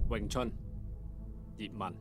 Wing Chun 葉問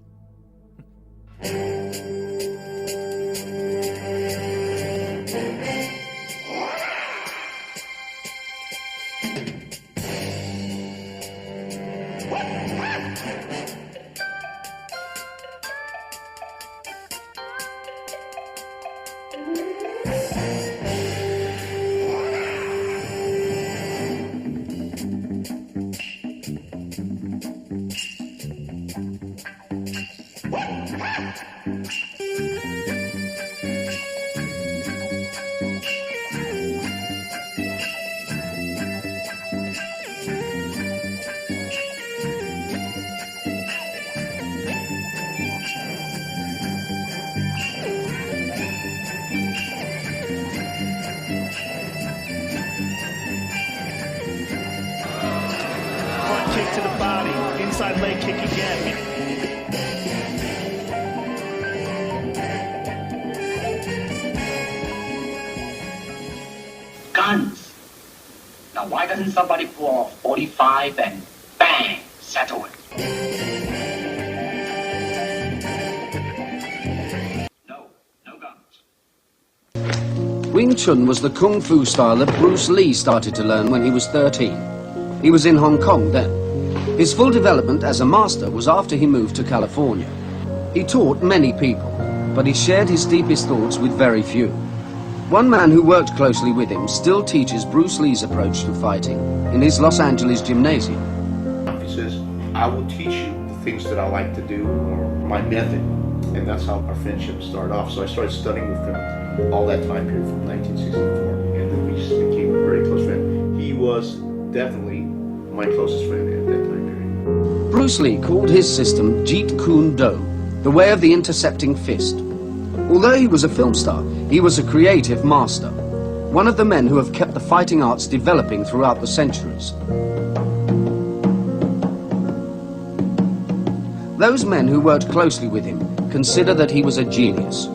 Kick to the body, inside leg kick again. Guns. Now why doesn't somebody pull off 45 and bang, settle it? No guns. Wing Chun was the Kung Fu style that Bruce Lee started to learn when he was 13. He was in Hong Kong then. His full development as a master was after he moved to California. He taught many people, but he shared his deepest thoughts with very few. One man who worked closely with him still teaches Bruce Lee's approach to fighting in his Los Angeles gymnasium. He says, I will teach you the things that I like to do, or my method. And that's how our friendship started off. So I started studying with him all that time period from 1964. And then we just became a very close friend. He was definitely my closest friend at that time period. Bruce Lee called his system Jeet Kune Do, the way of the intercepting fist. Although he was a film star, he was a creative master, one of the men who have kept the fighting arts developing throughout the centuries. Those men who worked closely with him consider that he was a genius.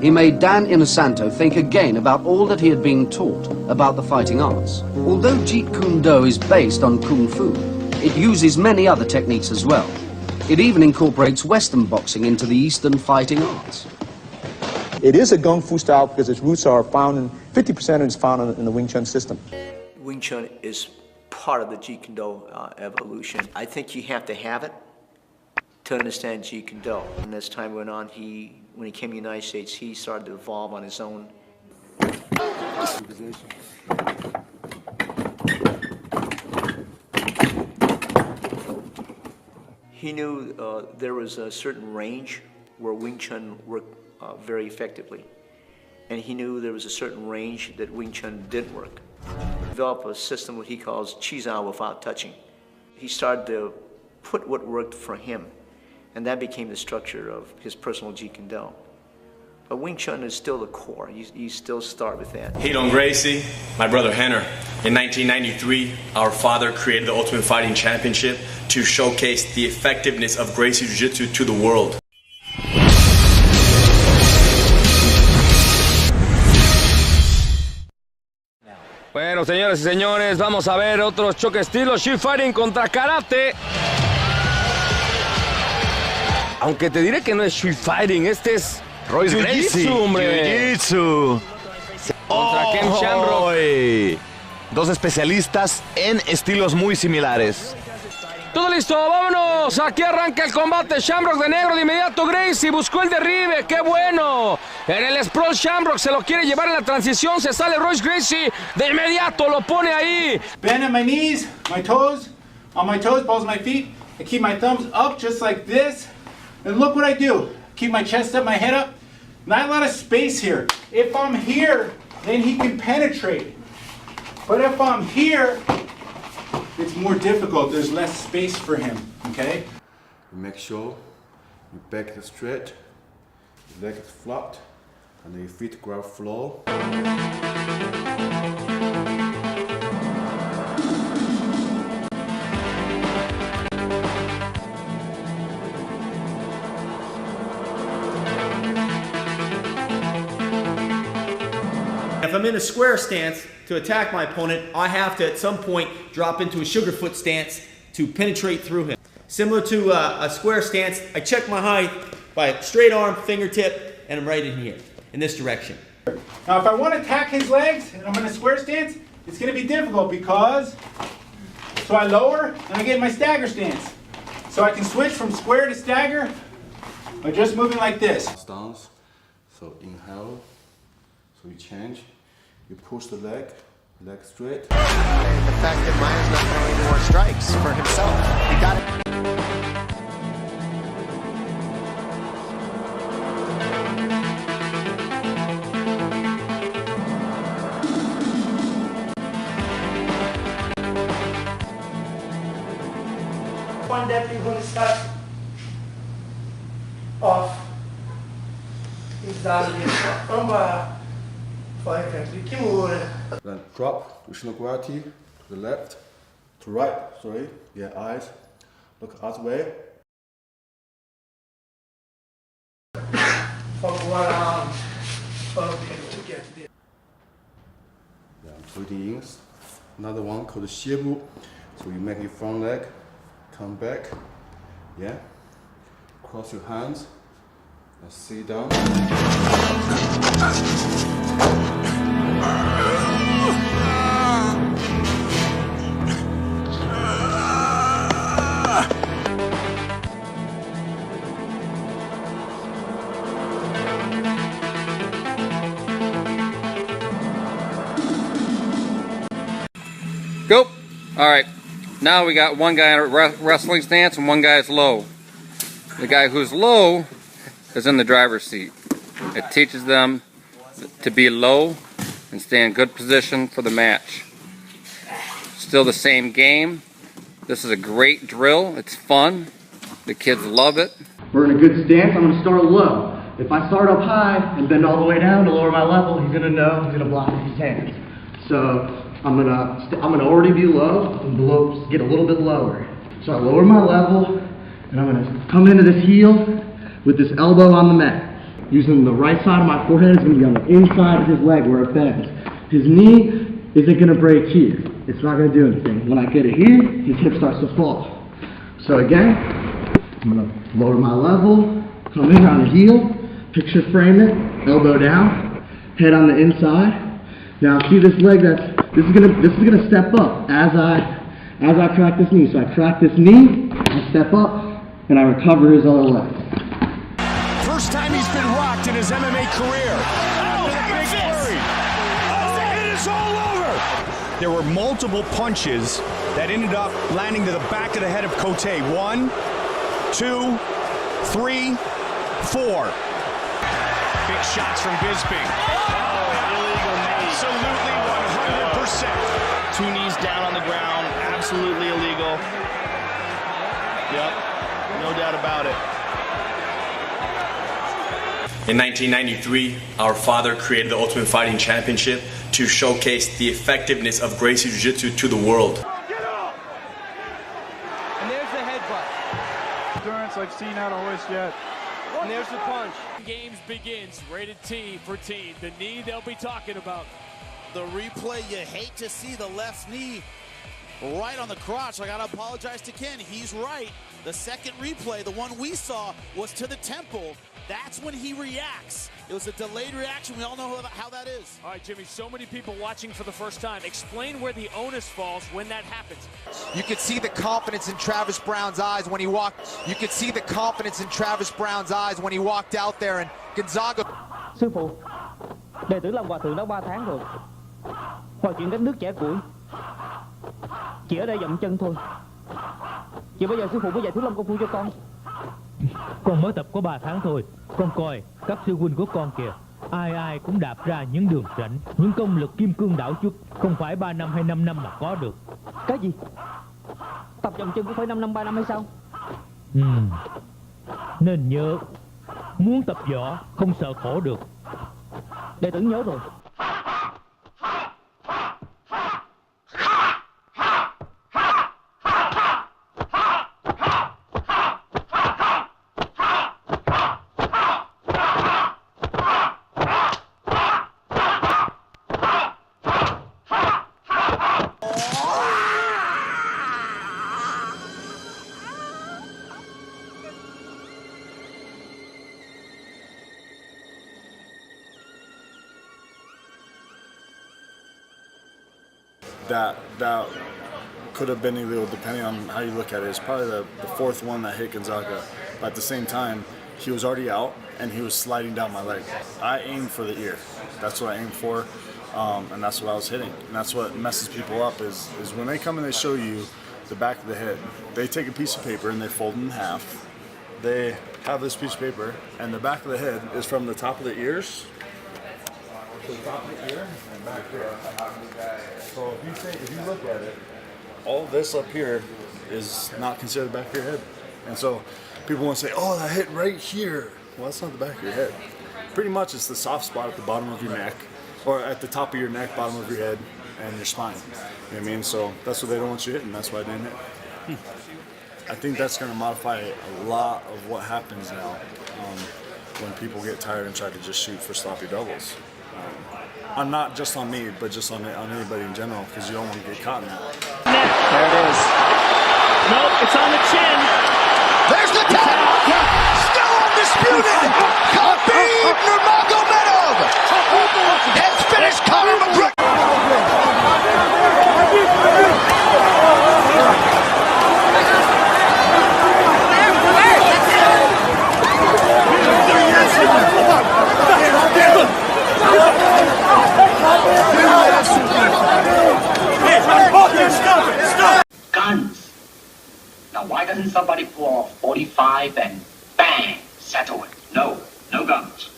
He made Dan Inosanto think again about all that he had been taught about the fighting arts. Although Jeet Kune Do is based on Kung Fu, it uses many other techniques as well. It even incorporates Western boxing into the Eastern fighting arts. It is a Kung Fu style because its roots are found in, 50% is found in the Wing Chun system. Wing Chun is part of the Jeet Kune Do evolution. I think you have to have it to understand Jeet Kune Do. And as time went on, when he came to the United States, he started to evolve on his own. He knew there was a certain range where Wing Chun worked very effectively. And he knew there was a certain range that Wing Chun didn't work. He developed a system what he calls Qizao without touching. He started to put what worked for him, and that became the structure of his personal Jeet Kune Do. But Wing Chun is still the core. You still start with that. Hate on Gracie, my brother Henner. In 1993, our father created the Ultimate Fighting Championship to showcase the effectiveness of Gracie Jiu-Jitsu to the world. Bueno, señoras y señores, vamos a ver otros choque estilo Street Fighting contra Karate. Aunque te diré que no es Street Fighting, este es Jiu-Jitsu, hombre. Jiu-Jitsu. Contra Ken Shamrock. Dos especialistas en estilos muy similares. Todo listo, vámonos. Aquí arranca el combate. Shamrock de negro de inmediato. Gracie buscó el derribe. ¡Qué bueno! En el sprawl Shamrock se lo quiere llevar en la transición. Se sale Royce Gracie. De inmediato lo pone ahí. Bend at my knees, my toes, on my toes, balls of my feet. I keep my thumbs up just like this. And look what I do. Keep my chest up, my head up. Not a lot of space here. If I'm here, then he can penetrate. But if I'm here, it's more difficult. There's less space for him, okay? Make sure your back is straight, your leg is flat, and your feet grab floor. If I'm in a square stance to attack my opponent, I have to at some point drop into a sugar foot stance to penetrate through him. Similar to a square stance, I check my height by straight arm, fingertip, and I'm right in here, in this direction. Now if I want to attack his legs and I'm in a square stance, it's going to be difficult because, so I lower and I get my stagger stance. So I can switch from square to stagger by just moving like this. Stance, so inhale, so you change, you push the leg straight. And the fact that Maya's not throwing more strikes for himself, he got it. One that we're going to start off is down here from Then drop, Vishnugurati, to the left, to right, sorry, yeah, eyes, look other way. From one arm, okay, to get there. Yeah, breathing in. Another one called Xiebu, so you make your front leg, come back, yeah, cross your hands, and sit down. Go. All right. Now we got one guy in a wrestling stance and one guy is low. The guy who's low is in the driver's seat. It teaches them to be low and stay in good position for the match. Still the same game. This is a great drill. It's fun. The kids love it. We're in a good stance. I'm going to start low. If I start up high and bend all the way down to lower my level, he's going to know he's going to block with his hands. So I'm gonna already be low and get a little bit lower. So I lower my level and I'm gonna come into this heel with this elbow on the mat. Using the right side of my forehead is gonna be on the inside of his leg where it bends. His knee isn't gonna break here. It's not gonna do anything. When I get it here, his hip starts to fall. So again, I'm gonna lower my level, come in on the heel, picture frame it, elbow down, head on the inside. Now see this leg this is gonna step up as I crack this knee. So I crack this knee, I step up, and I recover his other leg. First time he's been rocked in his MMA career. Oh, big flurry. Oh, it is all over. There were multiple punches that ended up landing to the back of the head of Cote. 1, 2, 3, 4. Big shots from Bisping. Absolutely 100%. 2 knees down on the ground, absolutely illegal. Yep, no doubt about it. In 1993, our father created the Ultimate Fighting Championship to showcase the effectiveness of Gracie Jiu-Jitsu to the world. And there's the headbutt. Endurance I've seen out of Hoist yet. And there's the punch. Games begins, rated T for teen. The knee they'll be talking about. The replay, you hate to see the left knee right on the crotch. I gotta apologize to Ken, he's right. The second replay, the one we saw, was to the temple. That's when he reacts. It was a delayed reaction. We all know how that is. All right, Jimmy, so many people watching for the first time. Explain where the onus falls when that happens. You could see the confidence in Travis Brown's eyes when he walked. You could see the confidence in Travis Brown's eyes when he walked out there, and Gonzaga. Sư phụ, đệ tử làm hòa thượng đã 3 tháng rồi. Mọi chuyện đất nước chẻ củi. Chỉ ở đây dậm chân thôi. Vậy bây giờ sư phụ mới dạy Thiếu Lâm công phu cho con. Con mới tập có 3 tháng thôi. Con coi các sư huynh của con kìa. Ai ai cũng đạp ra những đường rãnh, những công lực kim cương đảo chút. Không phải 3 năm hay 5 năm mà có được. Cái gì? Tập dậm chân cũng phải 5 năm 3 năm hay sao? Nên nhớ, muốn tập võ không sợ khổ được. Đệ tử nhớ rồi. that could have been illegal depending on how you look at it. It's probably the fourth one that hit Gonzaga. But at the same time, he was already out and he was sliding down my leg. I aimed for the ear. That's what I aimed for, and that's what I was hitting. And that's what messes people up is when they come and they show you the back of the head, they take a piece of paper and they fold it in half. They have this piece of paper, and the back of the head is from the top of the ears to the top of the ear and back here. So if you look at it, all this up here is not considered the back of your head. And so people want to say, oh, that hit right here. Well, that's not the back of your head. Pretty much it's the soft spot at the bottom of your neck, or at the top of your neck, bottom of your head, and your spine. You know what I mean? So that's what they don't want you hitting. That's why I didn't hit. I think that's going to modify a lot of what happens now when people get tired and try to just shoot for sloppy doubles. Not just on me, but just on anybody in general, because you don't want to get caught in that. There it is. Nope, it's on the chin. There's the tap! Still undisputed! Khabib Nurmagomedov! Has finished Conor McGregor! Guns. Now why doesn't somebody pull off 45 and bang, settle it? No guns.